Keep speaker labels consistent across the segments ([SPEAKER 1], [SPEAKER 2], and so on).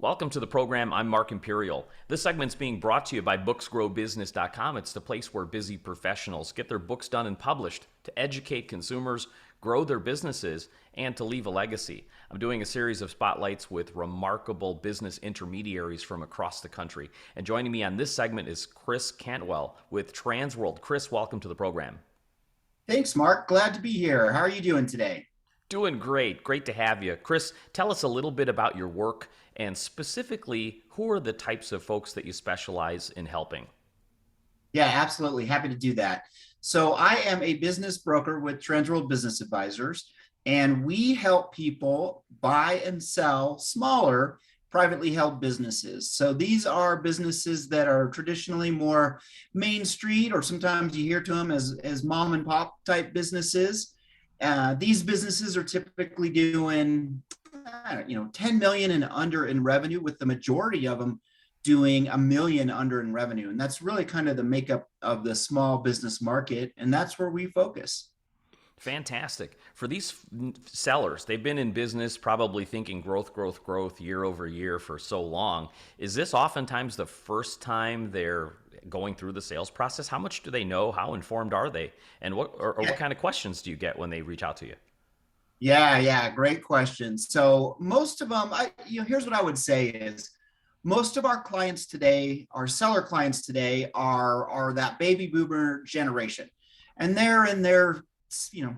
[SPEAKER 1] Welcome to the program. I'm Mark Imperial. This segment's being brought to you by booksgrowbusiness.com. It's the place where busy professionals get their books done and published to educate consumers, grow their businesses, and to leave a legacy. I'm doing a series of spotlights with remarkable business intermediaries from across the country. And joining me on this segment is Chris Cantwell with Transworld. Chris, welcome to the program.
[SPEAKER 2] Thanks, Mark. Glad to be here. How are you doing today?
[SPEAKER 1] Doing great. Great to have you. Chris, tell us a little bit about your work and specifically who are the types of folks that you specialize in helping?
[SPEAKER 2] Yeah, absolutely. Happy to do that. So, I am a business broker with Transworld Business Advisors, and we help people buy and sell smaller privately held businesses. So, these are businesses that are traditionally more Main Street, or sometimes you hear to them as mom and pop type businesses. These businesses are typically doing 10 million and under in revenue, with the majority of them doing a million under in revenue. And that's really kind of the makeup of the small business market. And that's where we focus.
[SPEAKER 1] Fantastic. For these sellers, they've been in business probably thinking growth, growth, growth year over year for so long. Is this oftentimes the first time they're going through the sales process? How much do they know? How informed are they? And what kind of questions do you get when they reach out to you?
[SPEAKER 2] Yeah, great question. So most of them, here's what I would say is most of our clients today, our seller clients today, are that baby boomer generation, and they're in their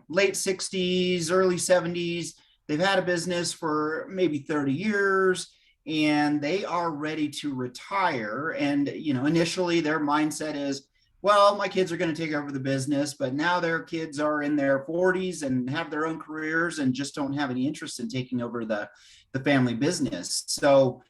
[SPEAKER 2] late 60s, early 70s. They've had a business for maybe 30 years, and they are ready to retire. And initially their mindset is, well, my kids are going to take over the business, but now their kids are in their 40s and have their own careers and just don't have any interest in taking over the family business. So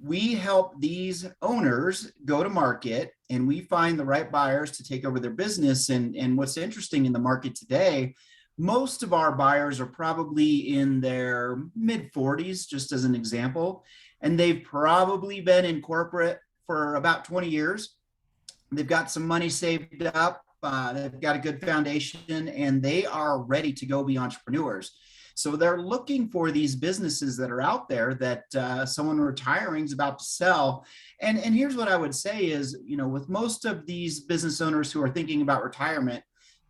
[SPEAKER 2] we help these owners go to market, and we find the right buyers to take over their business. And what's interesting in the market today, most of our buyers are probably in their mid 40s, just as an example, and they've probably been in corporate for about 20 years. They've got some money saved up. They've got a good foundation, and they are ready to go be entrepreneurs. So they're looking for these businesses that are out there that someone retiring is about to sell. And here's what I would say is, with most of these business owners who are thinking about retirement,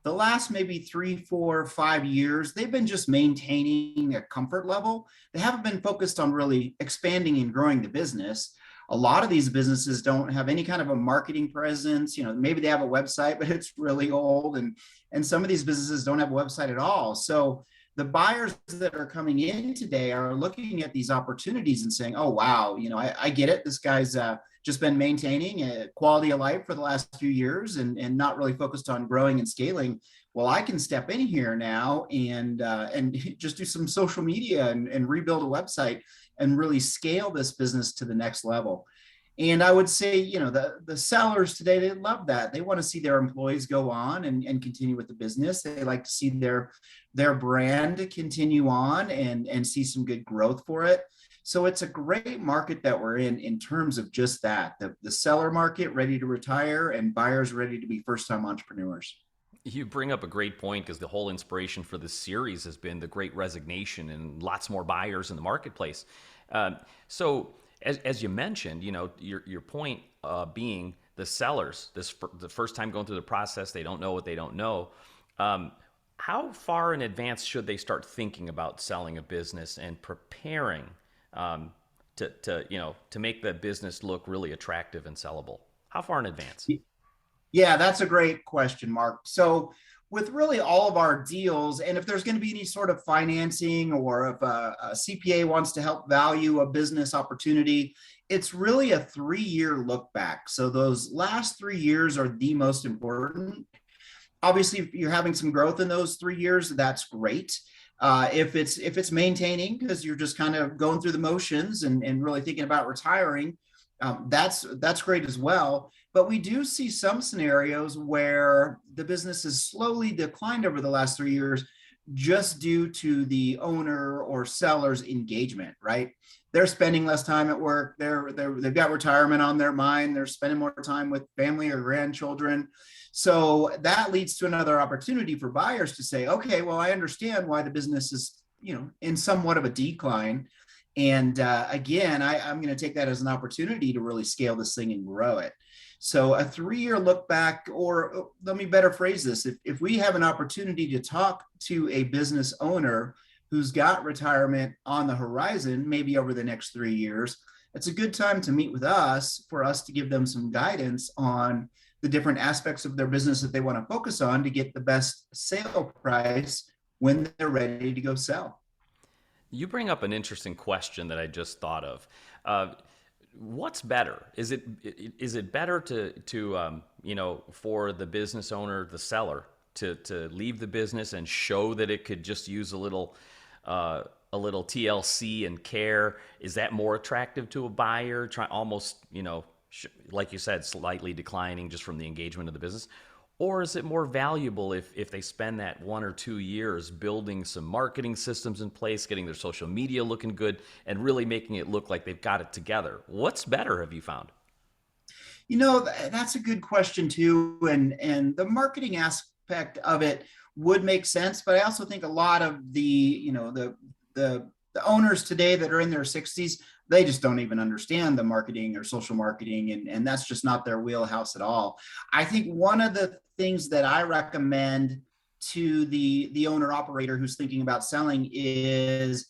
[SPEAKER 2] the last maybe 3, 4, 5 years, they've been just maintaining a comfort level. They haven't been focused on really expanding and growing the business. A lot of these businesses don't have any kind of a marketing presence. Maybe they have a website, but it's really old. And some of these businesses don't have a website at all. So the buyers that are coming in today are looking at these opportunities and saying, oh, wow, I get it. This guy's just been maintaining a quality of life for the last few years and not really focused on growing and scaling. Well, I can step in here now and just do some social media and rebuild a website and really scale this business to the next level. And I would say, the sellers today, they love that. They want to see their employees go on and continue with the business. They like to see their brand continue on and see some good growth for it. So it's a great market that we're in terms of just that, the seller market ready to retire and buyers ready to be first-time entrepreneurs.
[SPEAKER 1] You bring up a great point because the whole inspiration for this series has been the great resignation and lots more buyers in the marketplace. So as you mentioned, your point being the sellers, the first time going through the process, they don't know what they don't know. How far in advance should they start thinking about selling a business and preparing to make the business look really attractive and sellable? How far in advance?
[SPEAKER 2] Yeah, that's a great question, Mark. So with really all of our deals, and if there's going to be any sort of financing, or if a CPA wants to help value a business opportunity, it's really a 3-year look back. So those last 3 years are the most important. Obviously, if you're having some growth in those 3 years, that's great. If it's maintaining because you're just kind of going through the motions and really thinking about retiring, that's great as well. But we do see some scenarios where the business has slowly declined over the last 3 years just due to the owner or seller's engagement, right? They're spending less time at work. They've got retirement on their mind. They're spending more time with family or grandchildren. So that leads to another opportunity for buyers to say, okay, well, I understand why the business is, in somewhat of a decline. And again, I'm going to take that as an opportunity to really scale this thing and grow it. So a 3-year look back, or let me better phrase this. If we have an opportunity to talk to a business owner who's got retirement on the horizon, maybe over the next 3 years, it's a good time to meet with us for us to give them some guidance on the different aspects of their business that they want to focus on to get the best sale price when they're ready to go sell.
[SPEAKER 1] You bring up an interesting question that I just thought of. Uh, what's better? Is it better to for the business owner, the seller, to leave the business and show that it could just use a little TLC and care? Is that more attractive to a buyer? Try almost, like you said, slightly declining just from the engagement of the business? Or is it more valuable if they spend that 1 or 2 years building some marketing systems in place, getting their social media looking good, and really making it look like they've got it together? What's better, have you found?
[SPEAKER 2] That's a good question too. And the marketing aspect of it would make sense, but I also think a lot of the owners today that are in their 60s, they just don't even understand the marketing or social marketing, and that's just not their wheelhouse at all. I think one of the things that I recommend to the owner operator who's thinking about selling is,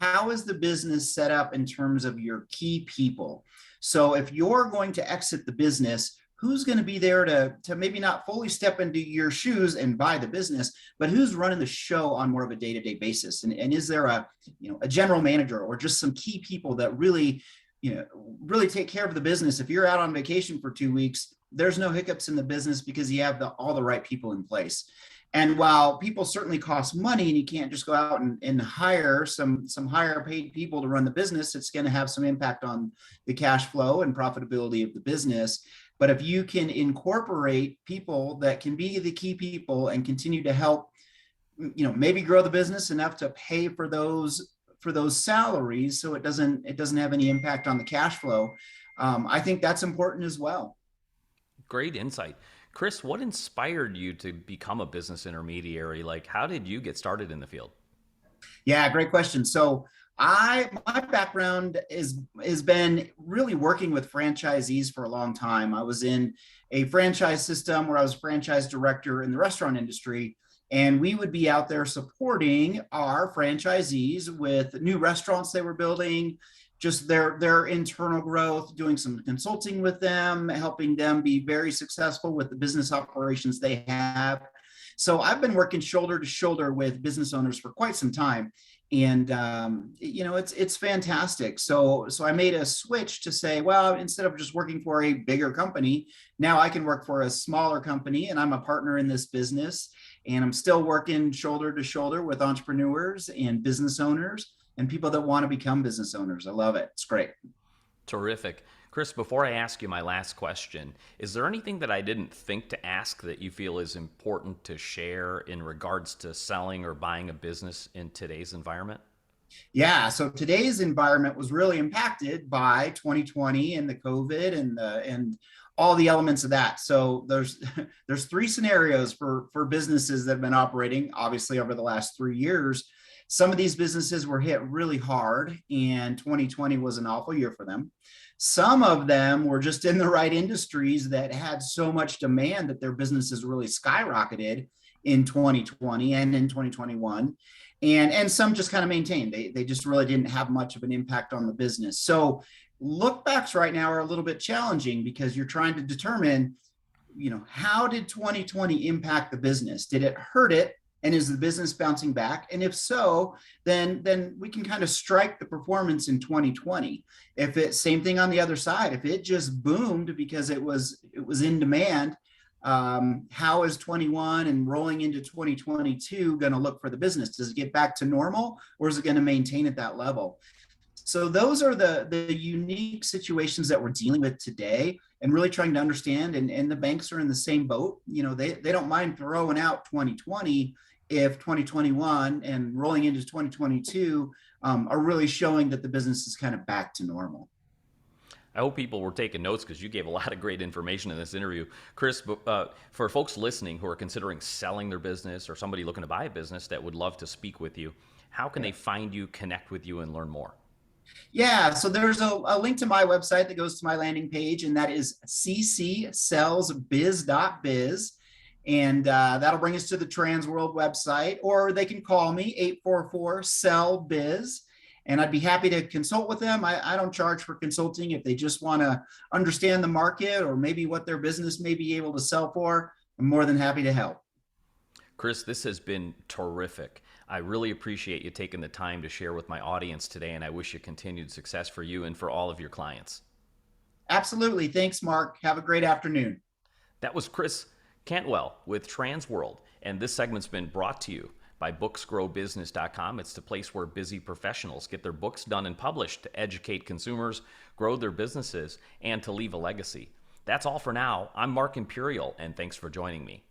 [SPEAKER 2] how is the business set up in terms of your key people? So if you're going to exit the business, who's going to be there to maybe not fully step into your shoes and buy the business, but who's running the show on more of a day-to-day basis? And is there a general manager or just some key people that really, really take care of the business? If you're out on vacation for 2 weeks, there's no hiccups in the business because you have all the right people in place. And while people certainly cost money and you can't just go out and hire some higher paid people to run the business, it's going to have some impact on the cash flow and profitability of the business. But if you can incorporate people that can be the key people and continue to help, maybe grow the business enough to pay for those salaries, so it doesn't have any impact on the cash flow, I think that's important as well.
[SPEAKER 1] Great insight. Chris, what inspired you to become a business intermediary? Like, how did you get started in the field?
[SPEAKER 2] Yeah, great question. So my background has been really working with franchisees for a long time. I was in a franchise system where I was franchise director in the restaurant industry, and we would be out there supporting our franchisees with new restaurants they were building, just their internal growth, doing some consulting with them, helping them be very successful with the business operations they have. So I've been working shoulder to shoulder with business owners for quite some time, and it's fantastic. So I made a switch to say, well, instead of just working for a bigger company, now I can work for a smaller company, and I'm a partner in this business, and I'm still working shoulder to shoulder with entrepreneurs and business owners and people that want to become business owners. I love it. It's great.
[SPEAKER 1] Terrific. Chris, before I ask you my last question, is there anything that I didn't think to ask that you feel is important to share in regards to selling or buying a business in today's environment?
[SPEAKER 2] Yeah. So today's environment was really impacted by 2020 and the COVID and all the elements of that. So there's 3 scenarios for businesses that have been operating, obviously, over the last 3 years. Some of these businesses were hit really hard, and 2020 was an awful year for them. Some of them were just in the right industries that had so much demand that their businesses really skyrocketed in 2020 and in 2021. And some just kind of maintained. They just really didn't have much of an impact on the business. So look backs right now are a little bit challenging because you're trying to determine, how did 2020 impact the business? Did it hurt it? And is the business bouncing back? And if so, then we can kind of strike the performance in 2020. If it's same thing on the other side, if it just boomed because it was in demand, how is 21 and rolling into 2022 going to look for the business? Does it get back to normal, or is it going to maintain at that level? So those are the unique situations that we're dealing with today, and really trying to understand. And the banks are in the same boat. They don't mind throwing out 2020 if 2021 and rolling into 2022 are really showing that the business is kind of back to normal.
[SPEAKER 1] I hope people were taking notes because you gave a lot of great information in this interview. Chris, for folks listening who are considering selling their business or somebody looking to buy a business that would love to speak with you, how can they find you, connect with you, and learn more?
[SPEAKER 2] Yeah, so there's a link to my website that goes to my landing page, and that is ccsellsbiz.biz. And that'll bring us to the Transworld website, or they can call me 844-SELL-BIZ. And I'd be happy to consult with them. I don't charge for consulting. If they just want to understand the market or maybe what their business may be able to sell for, I'm more than happy to help.
[SPEAKER 1] Chris, this has been terrific. I really appreciate you taking the time to share with my audience today, and I wish you continued success for you and for all of your clients.
[SPEAKER 2] Absolutely. Thanks, Mark. Have a great afternoon.
[SPEAKER 1] That was Chris Cantwell with Transworld, and this segment's been brought to you by booksgrowbusiness.com. It's the place where busy professionals get their books done and published to educate consumers, grow their businesses, and to leave a legacy. That's all for now. I'm Mark Imperial, and thanks for joining me.